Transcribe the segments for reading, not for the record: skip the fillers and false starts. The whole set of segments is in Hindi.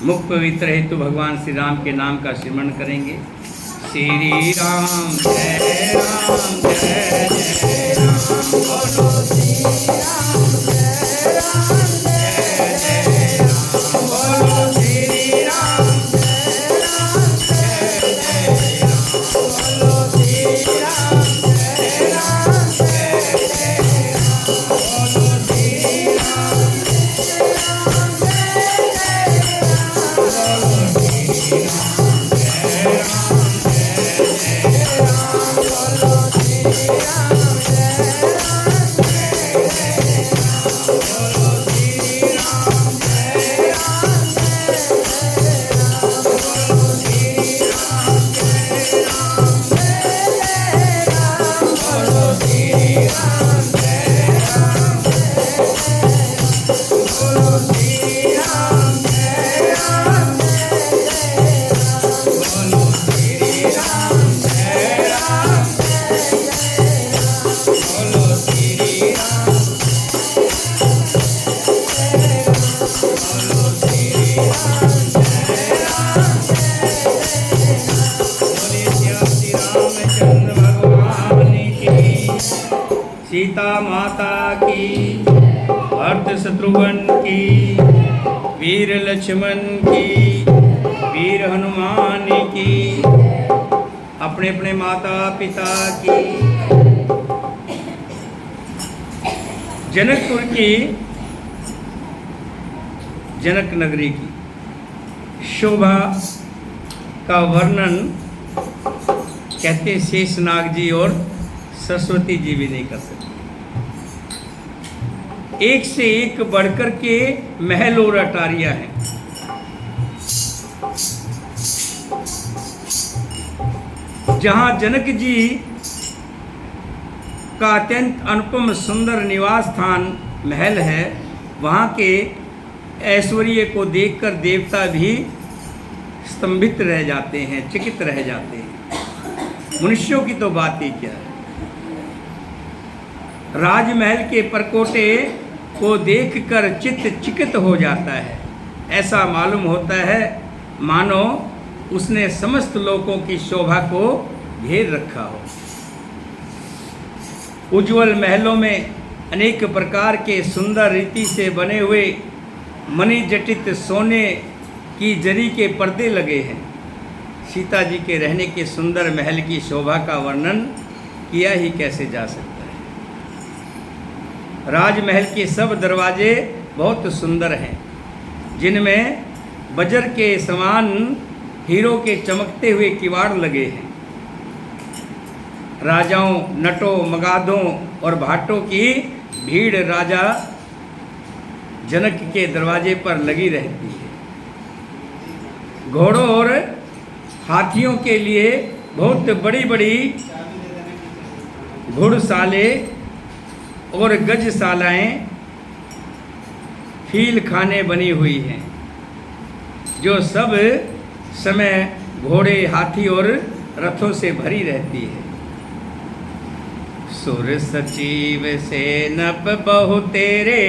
मुख पवित्र हेतु भगवान श्री राम के नाम का स्मरण करेंगे। श्री राम जय राम जय जय राम, बोलो श्री राम जय राम जय जय राम, बोलो श्री राम जय राम जय जय राम, बोलो श्री राम जय राम जय जय राम, बोलो श्री राम जय राम जय जय राम, बोलो श्री राम जय राम जय जय राम, बोलो श्री राम जय राम जय जय राम, बोलो श्री राम जय राम जय जय राम, बोलो श्री राम जय राम जय जय राम, बोलो श्री राम जय राम जय जय राम, बोलो श्री राम जय राम जय जय राम, बोलो श्री राम जय राम जय जय राम, बोलो श्री राम बोलो श्री राम जय राम जय जय राम, बोलिए श्री रामचंद्र भगवान की, सीता माता की, भरत शत्रुघ्न की, वीर लक्ष्मण की, वीर हनुमान की, अपने अपने माता पिता की, जनकपुर की, जनक नगरी की शोभा का वर्णन कहते शेषनाग जी और सरस्वती जी भी नहीं कर सकते। एक से एक बढ़कर के महल और अटारियां हैं। जहां जनक जी का अत्यंत अनुपम सुंदर निवास स्थान महल है, वहां के ऐश्वर्य को देखकर देवता भी स्तंभित रह जाते हैं, चकित रह जाते हैं। मनुष्यों की तो बात ही क्या है। राजमहल के परकोटे को देखकर चित्त चिकित हो जाता है। ऐसा मालूम होता है मानो उसने समस्त लोकों की शोभा को घेर रखा हो। उज्ज्वल महलों में अनेक प्रकार के सुंदर रीति से बने हुए मणि जटित सोने की जरी के पर्दे लगे हैं। सीता जी के रहने के सुंदर महल की शोभा का वर्णन किया ही कैसे जा सकता है। राजमहल के सब दरवाजे बहुत सुंदर हैं, जिनमें वज्र के समान हीरो के चमकते हुए किवाड़ लगे हैं। राजाओं, नटों, मगाधों और भाटों की भीड़ राजा जनक के दरवाजे पर लगी रहती है। घोड़ों और हाथियों के लिए बहुत बड़ी बड़ी घुड़शालें और गजशालाएं, फील खाने बनी हुई हैं, जो सब समय घोड़े, हाथी और रथों से भरी रहती है। सुर सचिव से नप बहु तेरे,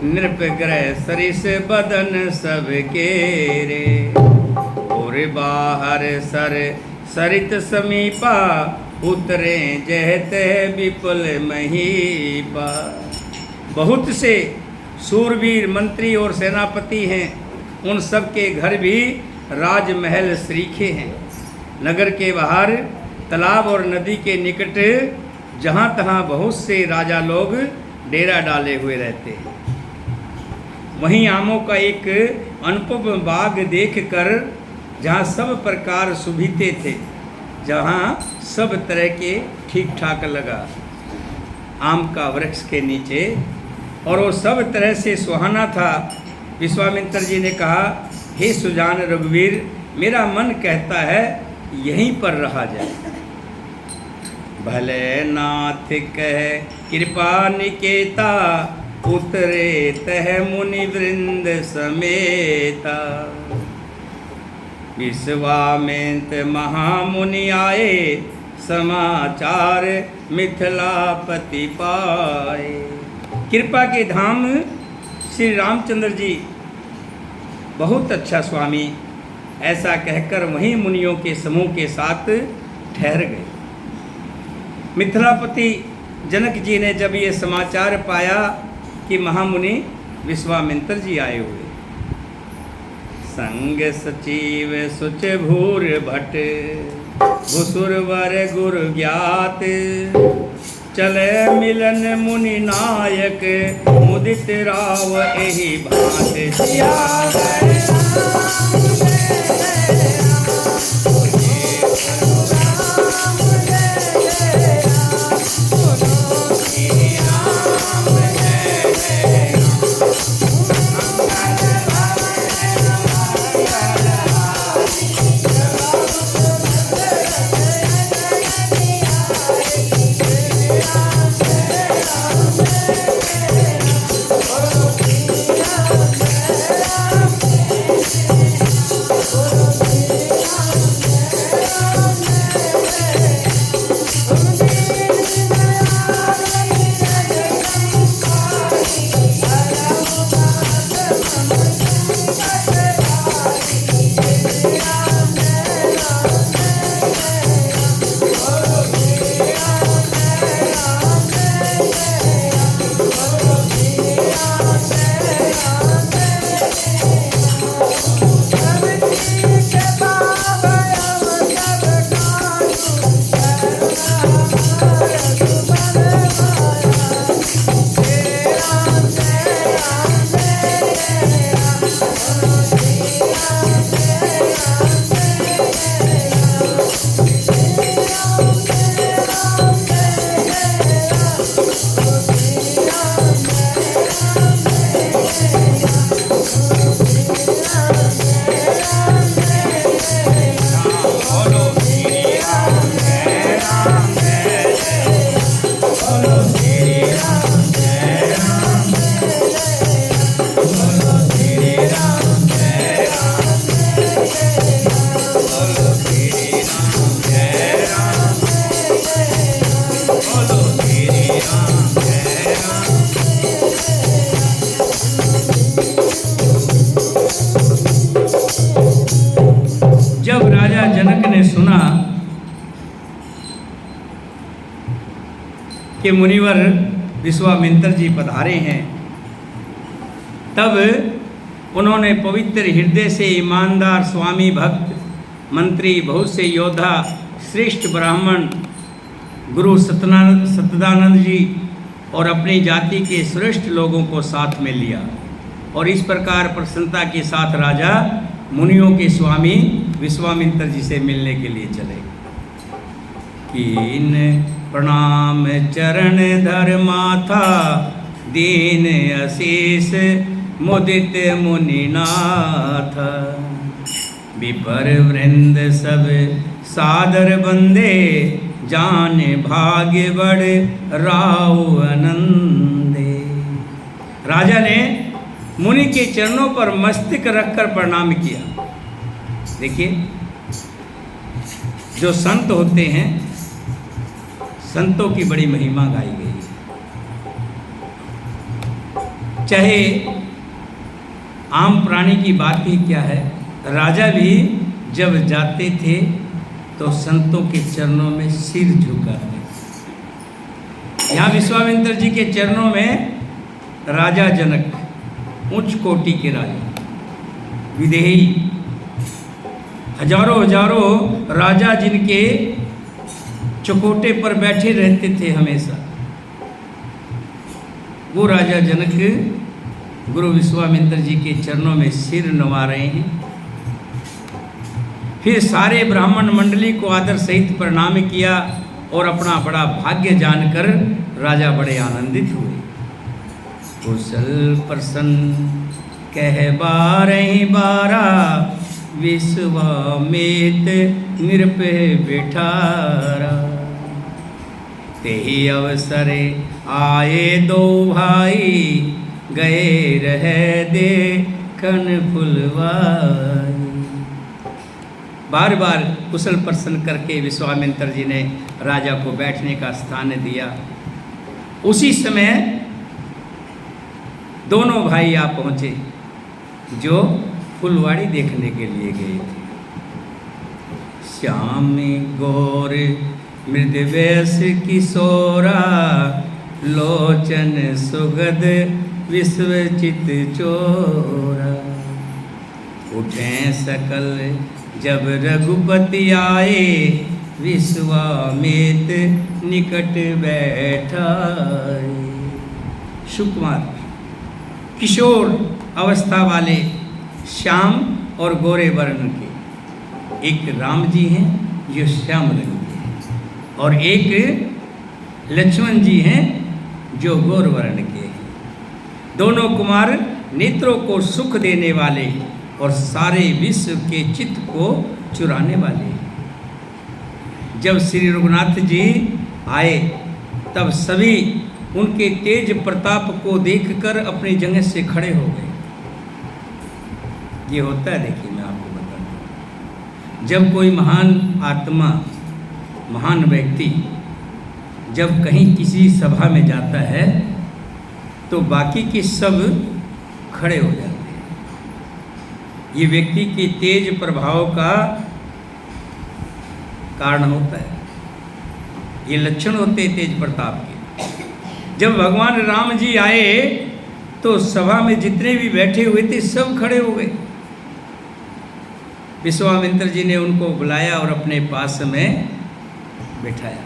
नृप ग्रह सरिस बदन सबके रे। और बाहर सर सरित समीपा, उतरे जहते विपुल महीपा। बहुत से सूरवीर मंत्री और सेनापति हैं, उन सब के घर भी राजमहल सरीखे हैं। नगर के बाहर तालाब और नदी के निकट जहाँ तहाँ बहुत से राजा लोग डेरा डाले हुए रहते हैं। वहीं आमों का एक अनुपम बाग देखकर, जहाँ सब प्रकार सुभिते थे, जहाँ सब तरह के ठीक ठाक लगा आम का वृक्ष के नीचे, और वो सब तरह से सुहाना था। विश्वामित्र जी ने कहा, हे सुजान रघुवीर, मेरा मन कहता है यहीं पर रहा जाए। भले नाथ कह कृपा निकेता, उतरे तह मुनि वृंद समेता। विश्वामित्र महामुनि आए, समाचार मिथिलापति पाए। कृपा के धाम श्री रामचंद्र जी बहुत अच्छा स्वामी, ऐसा कहकर वहीं मुनियों के समूह के साथ ठहर गए। मिथिलापति जनक जी ने जब ये समाचार पाया कि महामुनि विश्वामित्र जी आए हुए, संग सचिव सुच भूर भट भुसुरवर गुरु ज्ञात, चले मिलन मुनि नायक मुदित राव एहि भांत। जब राजा जनक ने सुना कि मुनिवर विश्वामित्र जी पधारे हैं, तब उन्होंने पवित्र हृदय से ईमानदार स्वामी भक्त मंत्री बहुत से योद्धा श्रेष्ठ ब्राह्मण गुरु सतदानंद जी और अपनी जाति के श्रेष्ठ लोगों को साथ में लिया और इस प्रकार प्रसन्नता के साथ राजा मुनियों के स्वामी विश्वामित्र जी से मिलने के लिए चले। कीन प्रणाम चरण धर माथा दीन आशीष मुदित मुनिनाथ, विपर वृंद सब सादर बंदे जाने भाग्य बड़ राव आनंदे। राजा ने मुनि के चरणों पर मस्तक रखकर प्रणाम किया। देखिए, जो संत होते हैं, संतों की बड़ी महिमा गाई गई है। चाहे आम प्राणी की बात ही क्या है, राजा भी जब जाते थे तो संतों के चरणों में सिर झुकाते। यहाँ विश्वामित्र जी के चरणों में राजा जनक, उच्च कोटि के राजा, विदेही, हजारों हजारों राजा जिनके चकोटे पर बैठे रहते थे हमेशा, वो राजा जनक गुरु विश्वामित्र जी के चरणों में सिर नवा रहे हैं। फिर सारे ब्राह्मण मंडली को आदर सहित प्रणाम किया और अपना बड़ा भाग्य जानकर राजा बड़े आनंदित हुए। कुशल प्रसन्न कह बारह बारा विश्वामित्र निरपय बिठारा, तेहि अवसरे आए दो भाई गए रह दे कन फुलवाई। बार बार कुशल प्रसन्न करके विश्वामित्र जी ने राजा को बैठने का स्थान दिया। उसी समय दोनों भाई आ पहुँचे जो फुलवाड़ी देखने के लिए गए थे। श्याम गौर मृदवेश किशोरा, लोचन सुगध विश्वचित चोरा। उठे सकल जब रघुपति आए, विश्वामित्र निकट बैठाए। सुकुमार किशोर अवस्था वाले श्याम और गोरे वर्ण के, एक राम जी हैं जो श्याम रंग के हैं, और एक लक्ष्मण जी हैं जो गौर वर्ण के हैं। दोनों कुमार नेत्रों को सुख देने वाले और सारे विश्व के चित्त को चुराने वाले। जब श्री रघुनाथ जी आए तब सभी उनके तेज प्रताप को देखकर अपनी जगह से खड़े हो गए। ये होता है, देखिए मैं आपको बताता हूँ, जब कोई महान आत्मा, महान व्यक्ति जब कहीं किसी सभा में जाता है तो बाकी के सब खड़े हो जाते हैं। ये व्यक्ति के तेज प्रभाव का कारण होता है, ये लक्षण होते हैं तेज प्रताप के। जब भगवान राम जी आए तो सभा में जितने भी बैठे हुए थे सब खड़े हो गए। विश्वामित्र जी ने उनको बुलाया और अपने पास में बिठाया।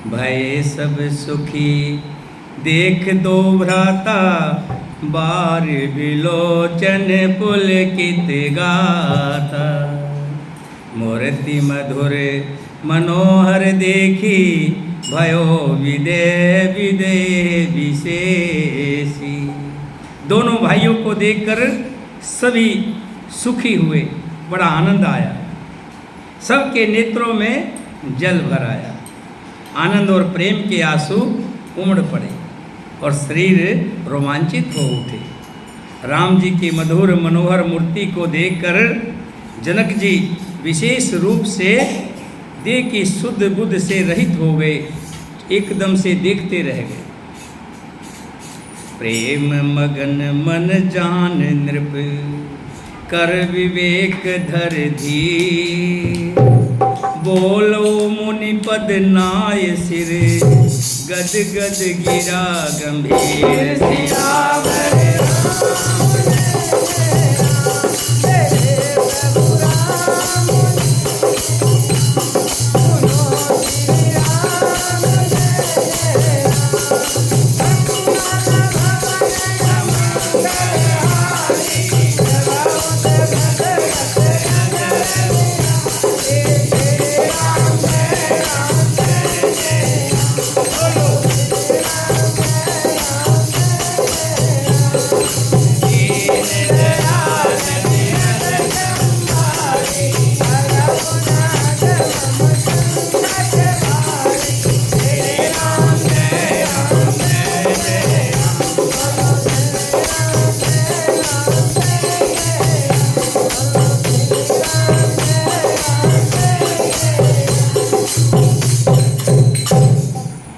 भय सब सुखी देख दो भ्राता, बार विलोचन पुलकित गाता। मूर्ति मधुर मनोहर देखी, भयो विदेह विदेह विशेषी। दोनों भाइयों को देखकर सभी सुखी हुए, बड़ा आनंद आया, सबके नेत्रों में जल भर आया। आनंद और प्रेम के आंसू उमड़ पड़े और शरीर रोमांचित हो उठे। राम जी की मधुर मनोहर मूर्ति को देखकर जनक जी विशेष रूप से देह की शुद्ध बुद्ध से रहित हो गए, एकदम से देखते रह गए। प्रेम मगन मन जान नृप, कर विवेक धर धीर। बोलो मुनि पद नाय सिर, गद गद गिरा गंभीर।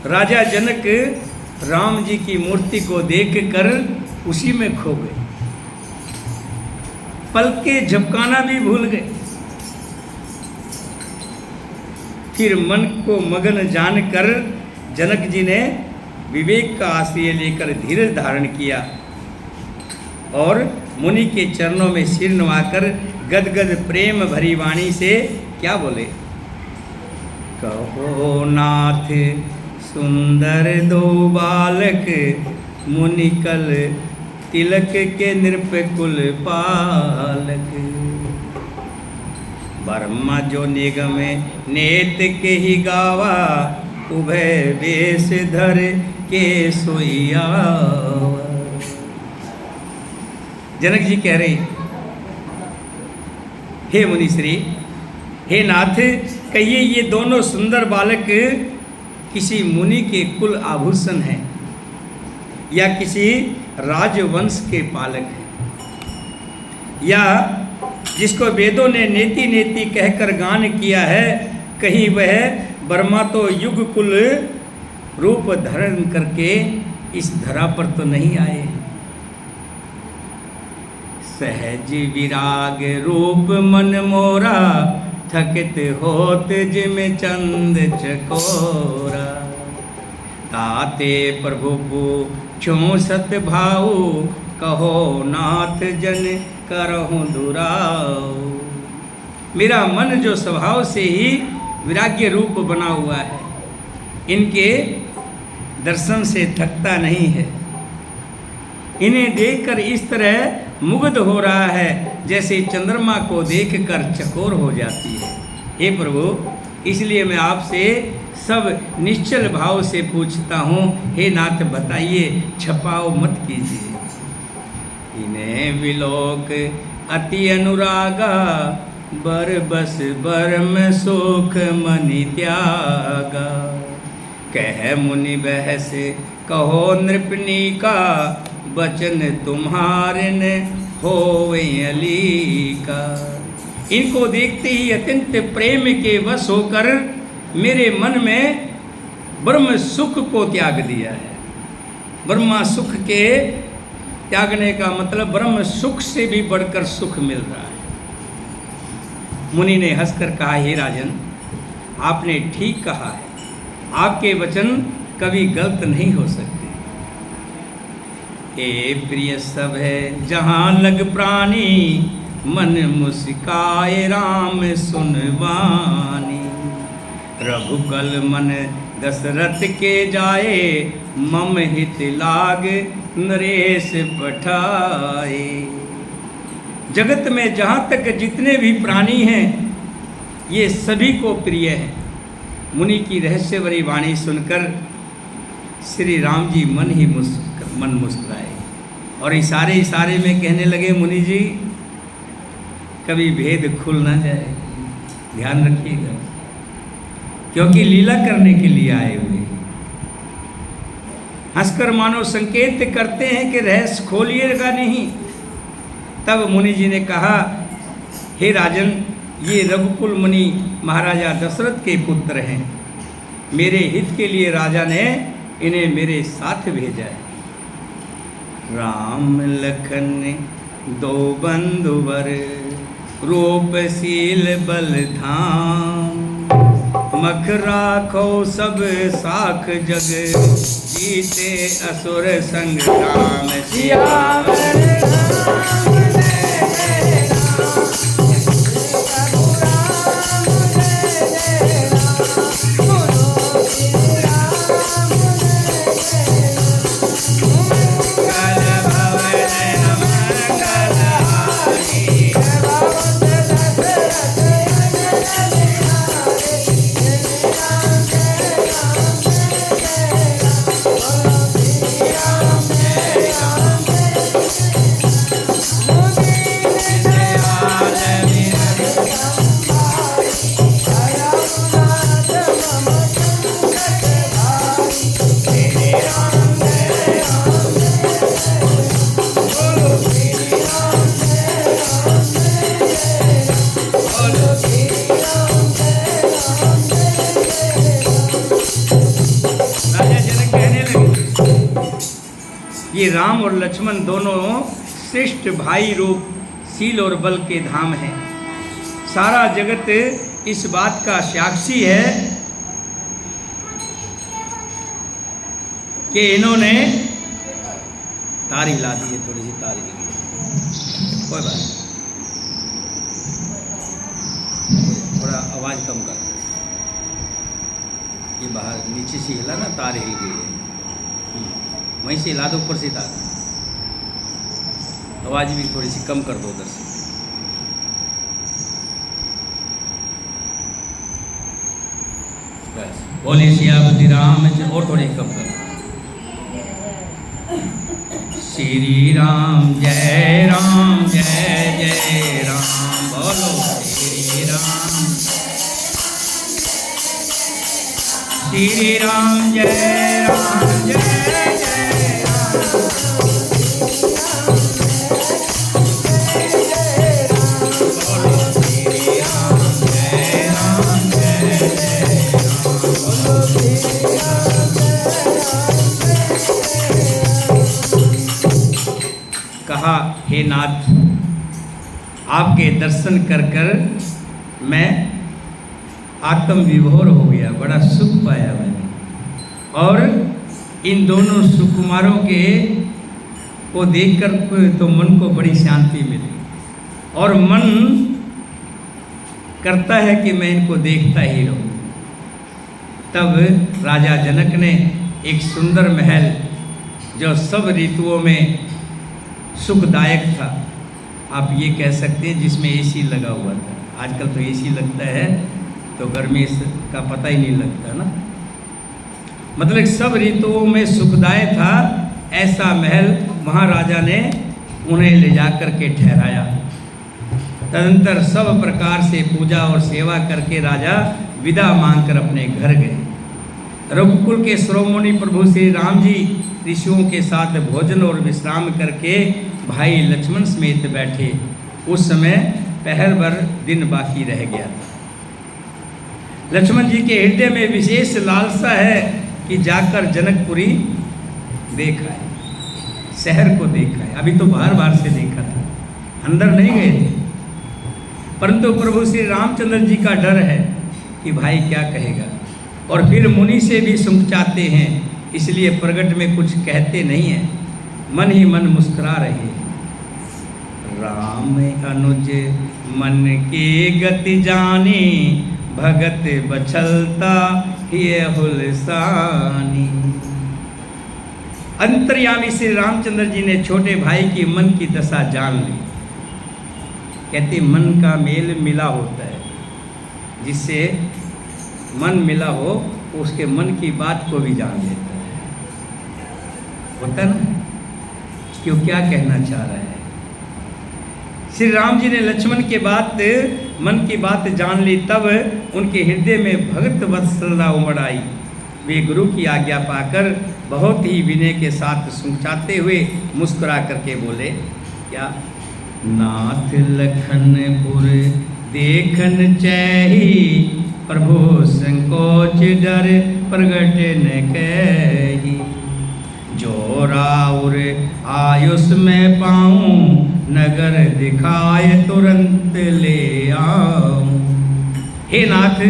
राजा जनक राम जी की मूर्ति को देखकर उसी में खो गए, पलके झपकाना भी भूल गए। फिर मन को मगन जानकर जनक जी ने विवेक का आश्रय लेकर धीरज धारण किया और मुनि के चरणों में सिर नवाकर गदगद प्रेम भरी वाणी से क्या बोले? कहो नाथ सुंदर दो बालक, मुनिकल तिलक के नृपकुल पालक। ब्रह्मा जो निगम नेत के ही गावा, उभय वेश धर के सोइया। जनक जी कह रहे, हे मुनिश्री, हे नाथ, कहिए ये दोनों सुंदर बालक किसी मुनि के कुल आभूषण हैं या किसी राजवंश के पालक हैं, या जिसको वेदों ने नेति नेति कहकर गान किया है, कहीं वह ब्रह्मा तो युग कुल रूप धारण करके इस धरा पर तो नहीं आए। सहज विराग रूप मन मोरा, थकित होत जिम चंद चकोरा। ताते प्रभु पूछो सत भाऊ, कहो नाथ जन करहूँ दुराऊ। मेरा मन जो स्वभाव से ही विराग्य रूप बना हुआ है, इनके दर्शन से थकता नहीं है। इन्हें देखकर इस तरह मुग्ध हो रहा है जैसे चंद्रमा को देखकर चकोर हो जाती है। हे प्रभु, इसलिए मैं आपसे सब निश्चल भाव से पूछता हूँ, हे नाथ बताइए, छपाओ मत कीजिए। इन्हें विलोक अति अनुरागा, बर बस बरम सुख मनि त्यागा। कह मुनि बहस कहो नृपनी का, बचन तुम्हारे न होवे अलीका। इनको देखते ही अत्यंत प्रेम के वश होकर मेरे मन में ब्रह्म सुख को त्याग दिया है। ब्रह्मा सुख के त्यागने का मतलब ब्रह्म सुख से भी बढ़कर सुख मिल रहा है। मुनि ने हंसकर कहा, हे राजन, आपने ठीक कहा है, आपके वचन कभी गलत नहीं हो सकते। ए प्रिय सब है जहाँ लग प्राणी, मन मुस्काए राम सुनवानी। रघुकुल मन दशरथ के जाए, मम हित लाग नरेश पठाए। जगत में जहाँ तक जितने भी प्राणी हैं, ये सभी को प्रिय है। मुनि की रहस्यवरी वाणी सुनकर श्री राम जी मन मुस्कुराए और इशारे में कहने लगे, मुनि जी कभी भेद खुल ना जाए, ध्यान रखिएगा, क्योंकि लीला करने के लिए आए हुए। हंसकर मानो संकेत करते हैं कि रहस्य खोलिएगा नहीं। तब मुनि जी ने कहा, हे राजन, ये रघुकुल मुनि महाराजा दशरथ के पुत्र हैं। मेरे हित के लिए राजा ने इन्हें मेरे साथ भेजा है। राम लखन दो बंधुवर, रूपशील बल धाम। मख राखो सब साख जग, जीते असुर संग्राम। सियावर ये राम और लक्ष्मण दोनों श्रेष्ठ भाई रूप शील और बल के धाम हैं। सारा जगत इस बात का साक्षी है कि इन्होंने तार हिला दी है, थोड़ी सी तार हिली है, कोई बात नहीं, थोड़ा आवाज कम कर। ये बाहर नीचे से हिला ना, तार हिल गई है, वहीं से हिला दो, ऊपर से तार, आवाज भी थोड़ी सी कम कर दो उधर से। बस बोले सियापति राम, और थोड़ी कम कर। श्री राम जय राम, जय जय राम, बोलो श्री राम। श्री राम जय राम, जय जय राम। कहा, हे हे नाथ, आपके दर्शन कर कर मैं आत्म विभोर हो गया, बड़ा सुख पाया मैंने। और इन दोनों सुकुमारों के को देखकर तो मन को बड़ी शांति मिली और मन करता है कि मैं इनको देखता ही रहूं। तब राजा जनक ने एक सुंदर महल जो सब ऋतुओं में सुखदायक था, आप ये कह सकते हैं, जिसमें एसी लगा हुआ था। आजकल तो एसी लगता है तो गर्मी का पता ही नहीं लगता ना, मतलब सब ऋतुओं में सुखदायक था, ऐसा महल महाराजा ने उन्हें ले जाकर के ठहराया। तदंतर सब प्रकार से पूजा और सेवा करके राजा विदा मांगकर अपने घर गए। रघुकुल के शिरोमणि प्रभु श्री राम जी ऋषियों के साथ भोजन और विश्राम करके भाई लक्ष्मण समेत बैठे। उस समय पहर भर दिन बाकी रह गया था। लक्ष्मण जी के हृदय में विशेष लालसा है कि जाकर जनकपुरी देखा है, शहर को देखा है। अभी तो बाहर बाहर से देखा था, अंदर नहीं गए थे, परंतु प्रभु श्री रामचंद्र जी का डर है कि भाई क्या कहेगा, और फिर मुनि से भी सुख चाहते हैं, इसलिए प्रगट में कुछ कहते नहीं हैं, मन ही मन मुस्कुरा रहे हैं। राम अनुज मन के गति जाने, भगत बछलता ये हुलसानी। अंतर्यामी श्री रामचंद्र जी ने छोटे भाई की मन की दशा जान ली। कहते मन का मेल मिला होता है, जिससे मन मिला हो उसके मन की बात को भी जान लेता है, होता ना, क्यों क्या कहना चाह रहा है। श्री राम जी ने लक्ष्मण के बात मन की बात जान ली, तब उनके हृदय में भगत वत्सलता उमड़ आई। वे गुरु की आज्ञा पाकर बहुत ही विनय के साथ सुचाते हुए मुस्कुरा करके बोले, क्या नाथ लखनपुर देखन चाही, प्रभु संकोच डर प्रगट न कही। जो राउर आयुष में पाऊं, नगर दिखाए तुरंत ले आऊं। हे नाथ,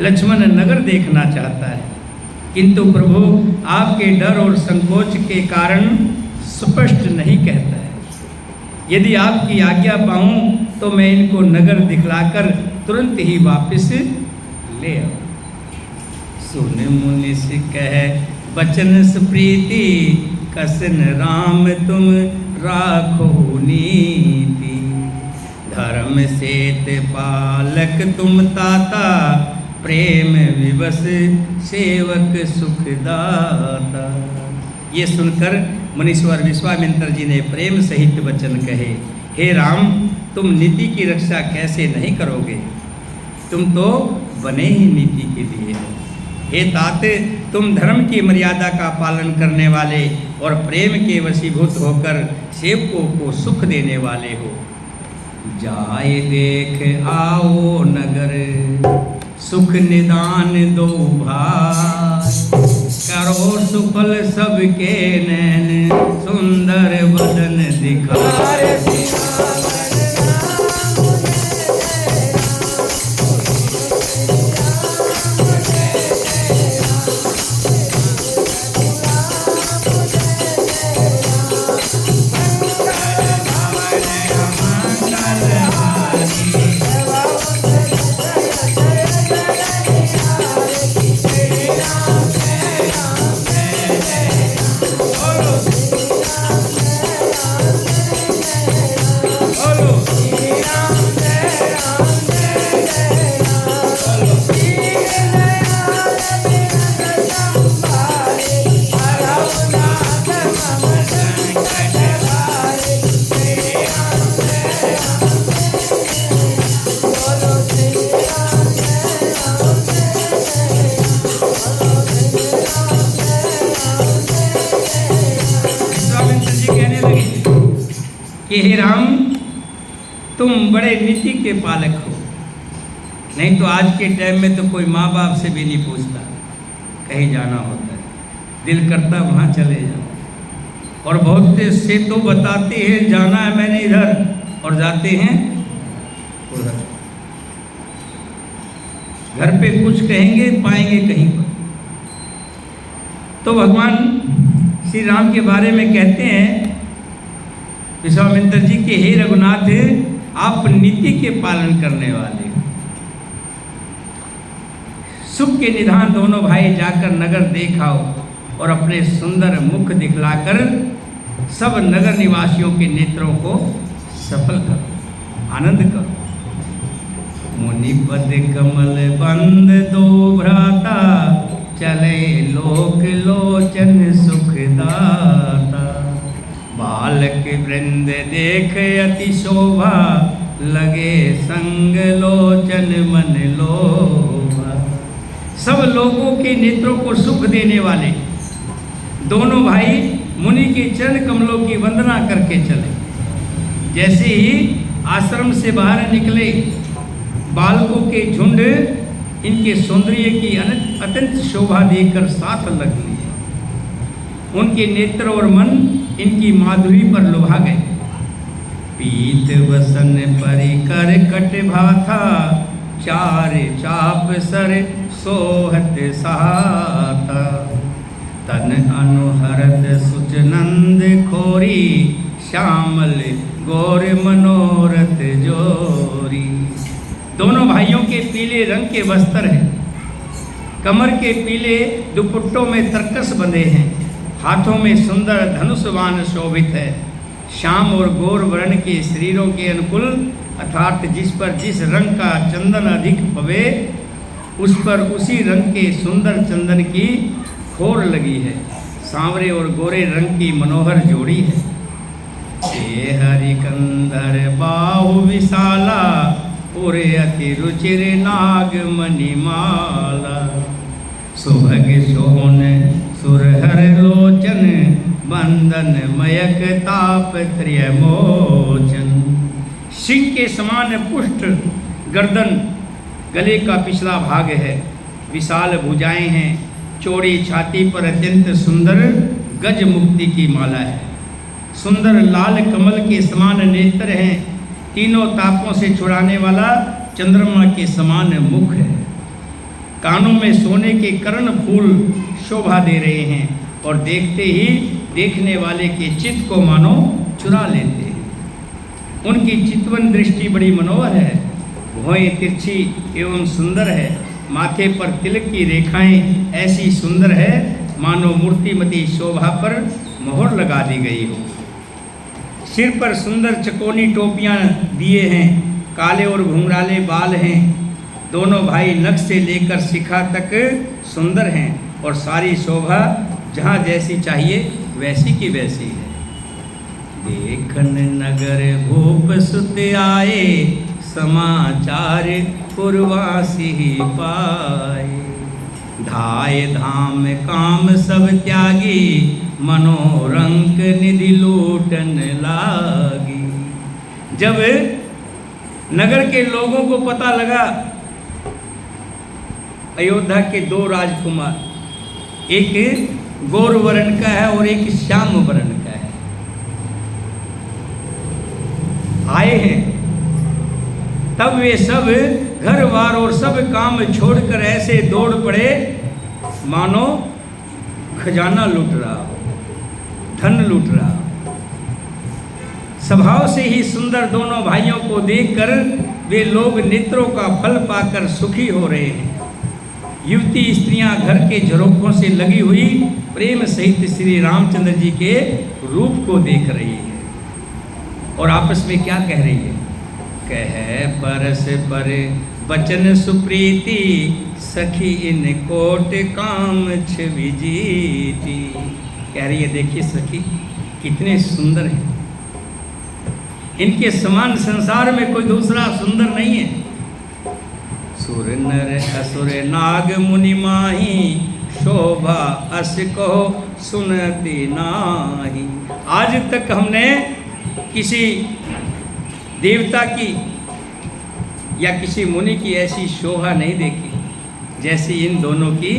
लक्ष्मण नगर देखना चाहता है, किंतु प्रभु आपके डर और संकोच के कारण स्पष्ट नहीं कहता है। यदि आपकी आज्ञा पाऊं तो मैं इनको नगर दिखलाकर तुरंत ही वापस ले आऊं। सुन मुनिस कह बचन प्रीति, कसन राम तुम राखो नीति। धर्म सेत पालक तुम ताता, प्रेम विवश सेवक सुखदाता। ये सुनकर मुनीश्वर विश्वामित्र जी ने प्रेम सहित वचन कहे, हे राम, तुम नीति की रक्षा कैसे नहीं करोगे, तुम तो बने ही नीति के लिए हो। हे तात, तुम धर्म की मर्यादा का पालन करने वाले और प्रेम के वशीभूत होकर सेवकों को सुख देने वाले हो। जाए देख आओ नगर, सुख निदान दो भाई। करो सुफल सबके नैन, सुंदर बदन दिखाए। हे राम, तुम बड़े नीति के पालक हो। नहीं तो आज के टाइम में तो कोई माँ बाप से भी नहीं पूछता, कहीं जाना होता है, दिल करता वहाँ चले जाओ। और बहुत से तो बताते हैं जाना है मैंने इधर, और जाते हैं उधर। घर पे कुछ कहेंगे पाएंगे कहीं पर। तो भगवान श्री राम के बारे में कहते हैं विश्वामित्र जी के, हे रघुनाथ, आप नीति के पालन करने वाले। सुख के निधान दोनों भाई जाकर नगर देखाओ और अपने सुंदर मुख दिखलाकर सब नगर निवासियों के नेत्रों को सफल करो, आनंद करो। मुनिपद कमल बंद दो भ्राता, चले लोक लोचन सुखदाता। बालक वृंद देख अति शोभा, लगे संग लोचन मन लोभा। सब लोगों के नेत्रों को सुख देने वाले दोनों भाई मुनि के चरण कमलों की वंदना करके चले। जैसे ही आश्रम से बाहर निकले, बालकों के झुंड इनके सौंदर्य की अत्यंत शोभा देकर साथ लग लिए। उनके नेत्र और मन इनकी माधुरी पर लुभा गए। पीत वसन परिकर कट भाथा, चार चाप सर सोहत सहाता। तन अनुहरत सुचनंद खोरी, श्यामल गौर मनोरथ जोरी। दोनों भाइयों के पीले रंग के वस्त्र हैं, कमर के पीले दुपट्टों में तरकस बंधे हैं, हाथों में सुंदर धनुष बाण शोभित है। श्याम और गौर वर्ण के शरीरों के अनुकूल, अर्थात जिस पर जिस रंग का चंदन अधिक पवे, उस पर उसी रंग के सुंदर चंदन की खोर लगी है। सांवरे और गोरे रंग की मनोहर जोड़ी है। हे हरिकंदर बाहु विशाला, पुरे अति रुचिर नाग मणिमाला। सुभग सोन सुरहर लोचन, बंदन मयक ताप त्रियमोचन। सिंह के समान पुष्ट गर्दन, गले का पिछला भाग है, विशाल भुजाएं हैं, चौड़ी छाती पर अत्यंत सुंदर गज मुक्ति की माला है। सुंदर लाल कमल के समान नेत्र हैं, तीनों तापों से छुड़ाने वाला चंद्रमा के समान मुख है। कानों में सोने के कर्ण फूल शोभा दे रहे हैं और देखते ही देखने वाले के चित्त को मानो चुरा लेते हैं। उनकी चितवन दृष्टि बड़ी मनोहर है, भौहें तिरछी एवं सुंदर है, माथे पर तिलक की रेखाएं ऐसी सुंदर है मानो मूर्तिमती शोभा पर मोहर लगा दी गई हो। सिर पर सुंदर चकोनी टोपियां दिए हैं, काले और घुंघराले बाल हैं। दोनों भाई नख से लेकर शिखा तक सुंदर हैं और सारी शोभा जहाँ जैसी चाहिए वैसी की वैसी है। देखन नगर भूप सुत आए, समाचार पुरवासी पाए। धाय धाम काम सब त्यागी, मनोरंक निधि लूटन लागी। जब नगर के लोगों को पता लगा अयोध्या के दो राजकुमार, एक गौर वर्ण का है और एक श्याम वर्ण का है, आए हैं, तब वे सब घर बार और सब काम छोड़कर ऐसे दौड़ पड़े मानो खजाना लूट रहा हो, धन लूट रहा हो। स्वभाव से ही सुंदर दोनों भाइयों को देखकर वे लोग नेत्रों का फल पाकर सुखी हो रहे हैं। युवती स्त्रियां घर के झरोखों से लगी हुई प्रेम सहित श्री रामचंद्र जी के रूप को देख रही है और आपस में क्या कह रही है? कह परस पर बचन सुप्रीति, सखी इन कोट काम छवि जीती। कह रही है देखिए सखी कितने सुंदर हैं, इनके समान संसार में कोई दूसरा सुंदर नहीं है। सुर नर असुर नाग मुनि माही, शोभा अस को सुनती नाही। आज तक हमने किसी देवता की या किसी मुनि की ऐसी शोभा नहीं देखी जैसी इन दोनों की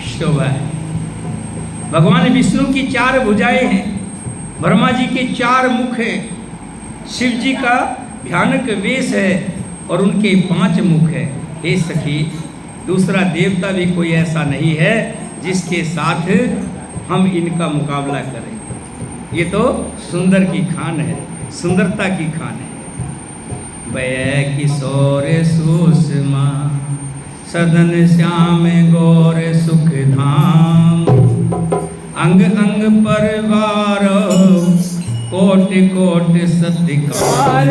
शोभा है। भगवान विष्णु की चार भुजाएं हैं, ब्रह्मा जी के 4 मुख हैं, शिव जी का भयानक वेश है और उनके 5 मुख है। हे सखी, दूसरा देवता भी कोई ऐसा नहीं है जिसके साथ हम इनका मुकाबला करें। ये तो सुंदर की खान है, सुंदरता की खान है। वै किशोर सुषमा सदन श्याम गौर सुख धाम, अंग अंग परवार कोट कोट सत्कार।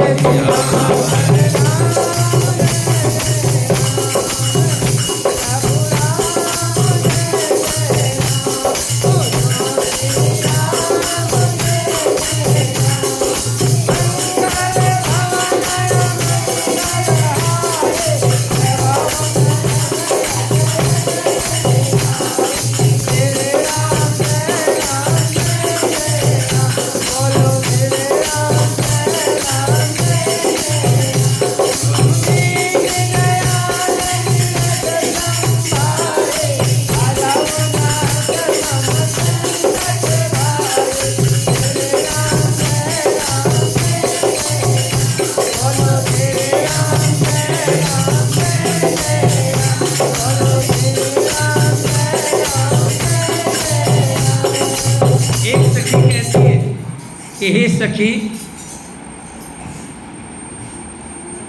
कि हे सखी,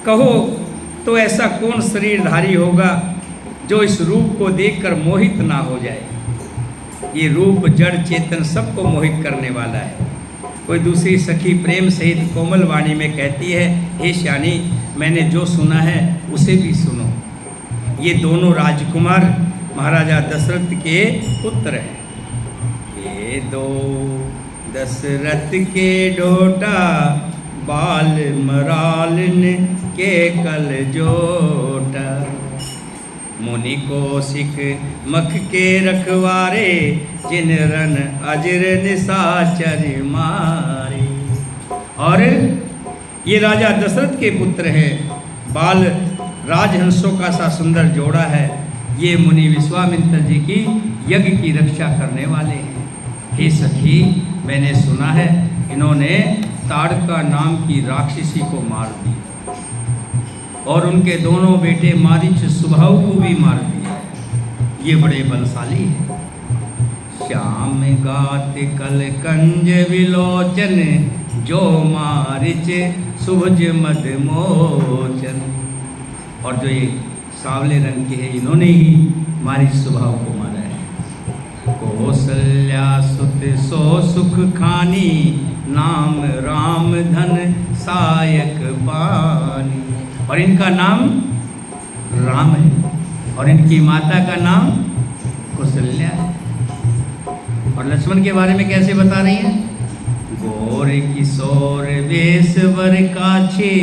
कहो तो ऐसा कौन शरीरधारी होगा जो इस रूप को देखकर मोहित ना हो जाए। ये रूप जड़ चेतन सबको मोहित करने वाला है। कोई दूसरी सखी प्रेम सहित कोमल वाणी में कहती है, हे श्यानी, मैंने जो सुना है उसे भी सुनो। ये दोनों राजकुमार महाराजा दशरथ के पुत्र हैं। ये दो दशरथ के डोटा बाल मरालन के कल जोटा, मुनि कौशिक मख के रखवारे, जिन रन अजर निशाचर मारे। और ये राजा दशरथ के पुत्र हैं। बाल राजहंसों का सा सुंदर जोड़ा है। ये मुनि विश्वामित्र जी की यज्ञ की रक्षा करने वाले हैं। हे सखी, मैंने सुना है इन्होंने ताड़का नाम की राक्षसी को मार दिया और उनके दोनों बेटे मारीच सुबाहु को भी मार दिया। ये बड़े बलशाली हैं। श्याम गात कल कंज विलोचन, जो मारिच सुभज मद मोचन। और जो ये सांवले रंग के हैं, इन्होंने ही मारीच सुबाहु को मारा है। कौशल्या सुत सो सुख खानी, नाम राम धन सायक पानी। और इनका नाम राम है और इनकी माता का नाम कौशल्या है। और लक्ष्मण के बारे में कैसे बता रही हैं? गोर किशोर वेशवर काछे,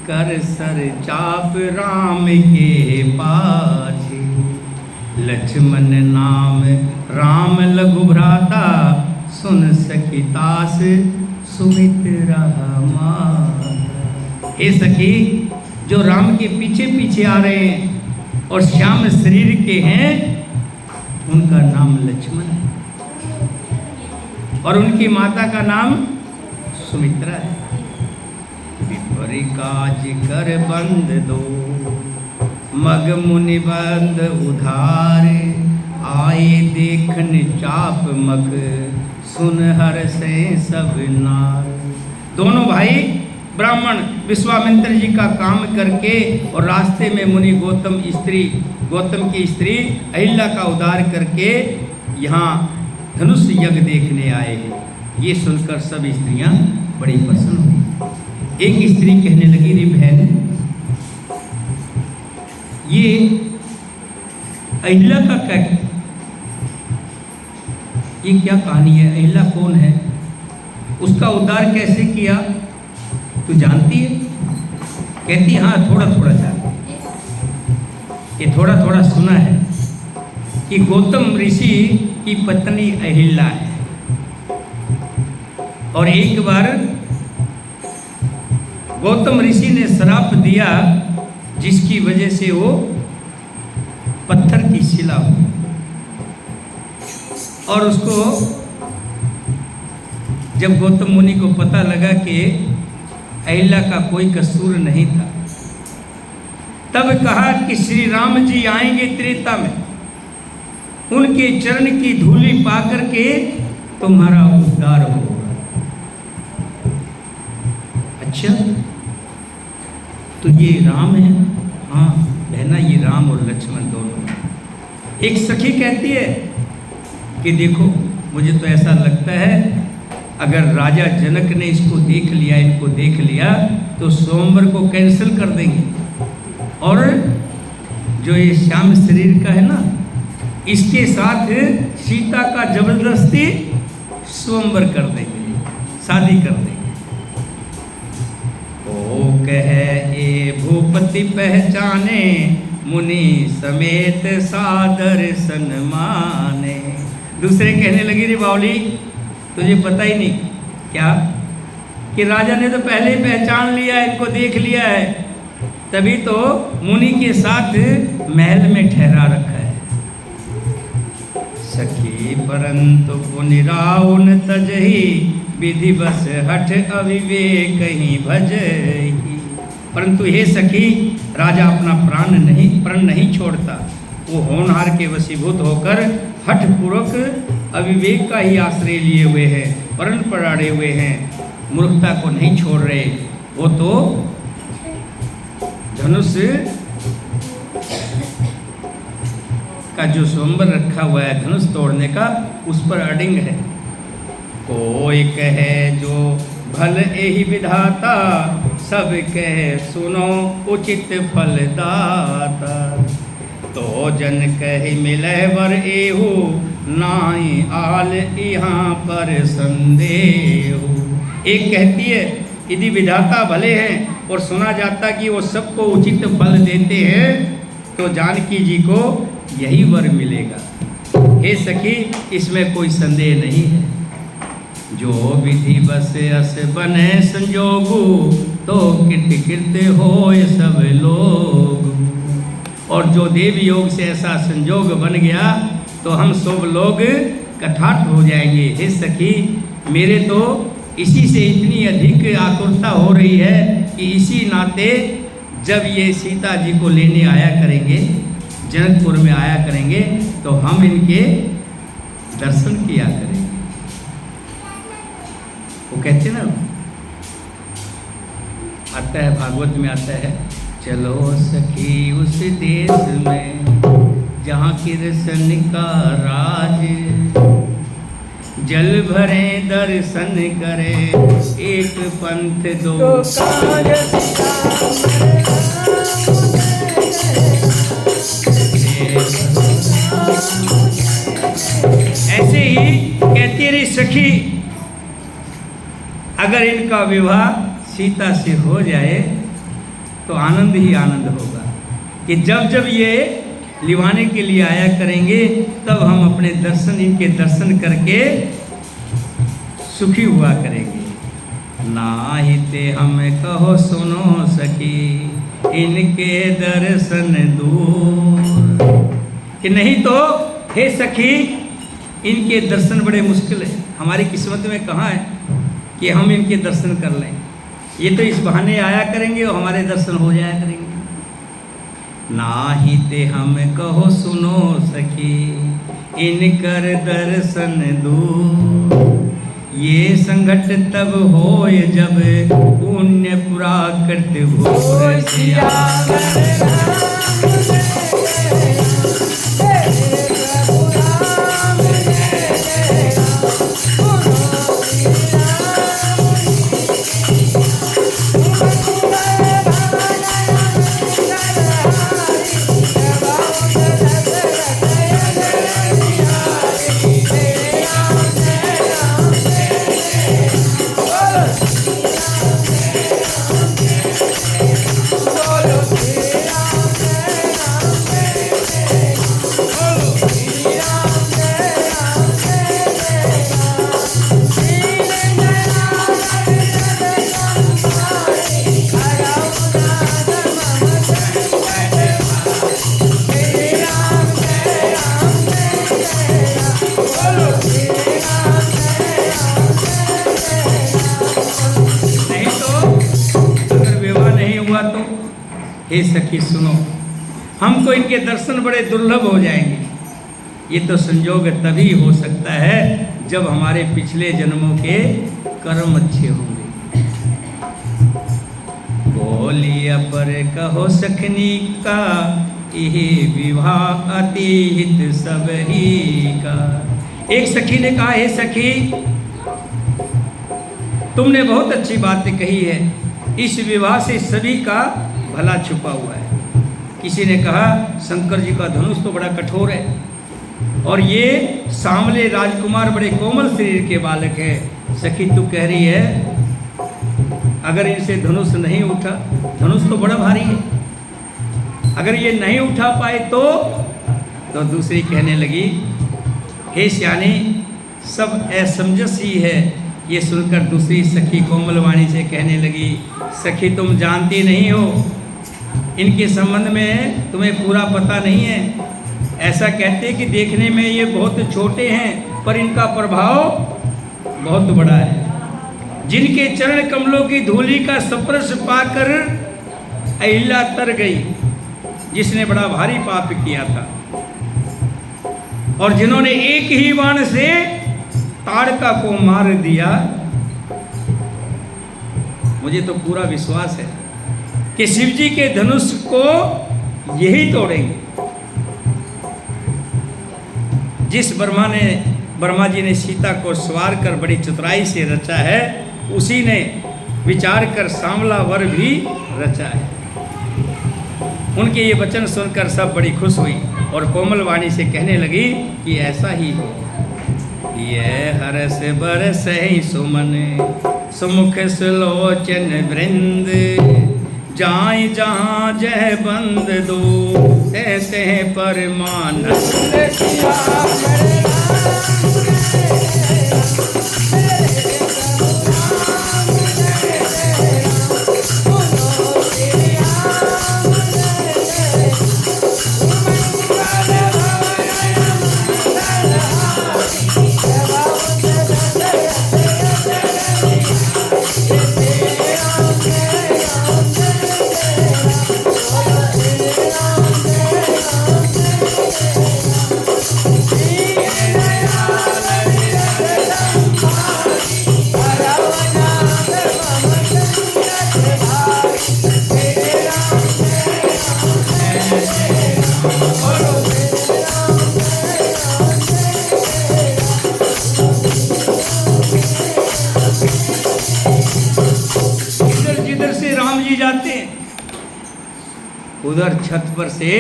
कर सर चाप राम के पाछे। लक्ष्मण नाम राम लघु भ्राता, सुन सखी तास सुमित्रा माता। हे सखी, जो राम के पीछे पीछे आ रहे हैं और श्याम शरीर के हैं, उनका नाम लक्ष्मण है और उनकी माता का नाम सुमित्रा है। विपरी काज कर बंद दो, मग मुनि बंद उधारे। आए देखन चाप मग, सुन हर से सब नार। दोनों भाई ब्राह्मण विश्वामित्र जी का काम करके और रास्ते में मुनि गौतम की स्त्री अहिल्या का उद्धार करके यहाँ धनुष यज्ञ देखने आए हैं। ये सुनकर सब स्त्रियां बड़ी प्रसन्न हुई। एक स्त्री कहने लगी, रे बहन, ये अहिल्या का क्या, ये क्या कहानी है? अहिल्या कौन है? उसका उद्धार कैसे किया? तू जानती है? कहती हाँ, थोड़ा थोड़ा जानती। ये थोड़ा थोड़ा सुना है कि गौतम ऋषि की पत्नी अहिल्या है और एक बार गौतम ऋषि ने श्राप दिया जिसकी वजह से वो पत्थर की शिला हुई और उसको जब गौतम मुनि को पता लगा कि अहिल्या का कोई कसूर नहीं था, तब कहा कि श्री राम जी आएंगे त्रेता में, उनके चरण की धूलि पा करके तुम्हारा उद्धार होगा। अच्छा, तो ये राम है? हाँ बहना, ये राम और लक्ष्मण दोनों। एक सखी कहती है कि देखो, मुझे तो ऐसा लगता है अगर राजा जनक ने इसको देख लिया, इनको देख लिया, तो स्वयंवर को कैंसिल कर देंगे और जो ये श्याम शरीर का है ना, इसके साथ सीता का जबरदस्ती स्वयंवर कर देंगे, शादी कर देंगे। ओ कहे ए भूपति पहचाने, मुनि समेत सादर सन्माने। दूसरे कहने लगी, रे बावली तुझे पता ही नहीं क्या कि राजा ने तो पहले ही पहचान लिया है, इनको देख लिया है, तभी तो मुनि के साथ महल में ठहरा रखा है। सखी परंतु पुनिराउन तजही, विधि बस हठ अविवेक ही भजही। परंतु हे सखी, राजा अपना प्रण नहीं छोड़ता, वो होनहार के वशीभूत होकर हठ पूर्वक अविवेक का ही आश्रय लिए हुए हैं, प्रण पर अड़े हुए हैं, मूर्खता को नहीं छोड़ रहे। वो तो धनुष का जो स्वयंवर रखा हुआ है धनुष तोड़ने का, उस पर अडिंग है। कोई कहे जो भल एहि विधाता, सब कहे सुनो उचित फल दाता। तो जन कहि मिले वर एहू, नाई आल यहाँ पर संदेह। एक कहती है यदि विधाता भले हैं और सुना जाता कि वो सबको उचित फल देते हैं, तो जानकी जी को यही वर मिलेगा। हे सखी, इसमें कोई संदेह नहीं है। जो विधि बस अस बने संजोगु, तो कित कित होय सब लोग। और जो देव योग से ऐसा संजोग बन गया तो हम सब लोग कठाट हो जाएंगे। हे सखी, मेरे तो इसी से इतनी अधिक आतुरता हो रही है कि इसी नाते जब ये सीता जी को लेने आया करेंगे, जनकपुर में आया करेंगे, तो हम इनके दर्शन किया करेंगे। वो कहते ना, आता है भागवत में आता है, चलो सखी उस देश में जहाँ कृष्ण का राज, जल भरे दर्शन करे एक पंथ दो काज। ऐसे ही कहती रही सखी, अगर इनका विवाह सीता से हो जाए तो आनंद ही आनंद होगा कि जब जब ये लिवाने के लिए आया करेंगे, तब हम अपने दर्शन, इनके दर्शन करके सुखी हुआ करेंगे। नाहिते हम कहो सुनो सखी, इनके दर्शन दूर। कि नहीं तो हे सखी, इनके दर्शन बड़े मुश्किल है। हमारी किस्मत में कहाँ है कि हम इनके दर्शन कर लें। ये तो इस बहाने आया करेंगे और हमारे दर्शन हो जाया करेंगे। नाहिते हम कहो सुनो सखी, इनकर दर्शन दो। ये संकट तब होय जब पुण्य पुराकृत घोर सिया। होगा तो हे सखी सुनो, हमको इनके दर्शन बड़े दुर्लभ हो जाएंगे। ये तो संयोग तभी हो सकता है जब हमारे पिछले जन्मों के कर्म अच्छे होंगे। बोलिया पर कहो सखनी का, यही विवाह अति हित सब ही का। एक सखी ने कहा, हे सखी तुमने बहुत अच्छी बात कही है, इस विवाह से सभी का भला छुपा हुआ है। किसी ने कहा, शंकर जी का धनुष तो बड़ा कठोर है और ये सांवले राजकुमार बड़े कोमल शरीर के बालक है। सखी तू कह रही है अगर इनसे धनुष नहीं उठा, धनुष तो बड़ा भारी है, अगर ये नहीं उठा पाए तो दूसरी कहने लगी, हे सियानी सब असमंजस ही है। ये सुनकर दूसरी सखी कोमल वाणी से कहने लगी, सखी तुम जानती नहीं हो, इनके संबंध में तुम्हें पूरा पता नहीं है। ऐसा कहते कि देखने में ये बहुत छोटे हैं पर इनका प्रभाव बहुत बड़ा है। जिनके चरण कमलों की धूलि का स्पर्श पाकर अहिल्या तर गई, जिसने बड़ा भारी पाप किया था, और जिन्होंने एक ही बाण से ताड़का को मार दिया। मुझे तो पूरा विश्वास है कि शिव जी के धनुष को यही तोड़ेंगे। जिस ब्रह्मा जी ने सीता को सवार कर बड़ी चतुराई से रचा है, उसी ने विचार कर सांवला वर भी रचा है। उनके ये वचन सुनकर सब बड़ी खुश हुई और कोमल वाणी से कहने लगी कि ऐसा ही हो। ये हरस बरस ही सुमन, सुमुख सुलोचन वृंद, जाय जहाँ जय बंद दो, कहते हैं परमानंद। उधर छत पर से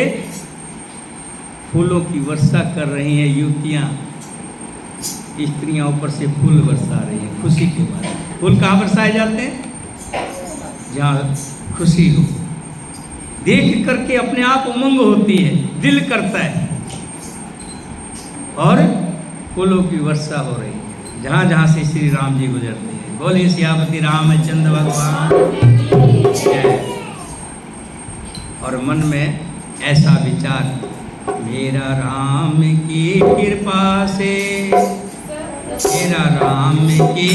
फूलों की वर्षा कर रही हैं युवतियाँ, स्त्रियाँ ऊपर से फूल बरसा रही हैं खुशी के बाद। फूल कहाँ बरसाए जाते हैं? जहाँ खुशी हो, देख करके अपने आप उमंग होती है, दिल करता है, और फूलों की वर्षा हो रही है जहाँ जहाँ से श्री राम जी गुजरते हैं। बोलिए सियापति रामचंद्र भगवान जय। और मन में ऐसा विचार, मेरा राम की कृपा से, मेरा राम की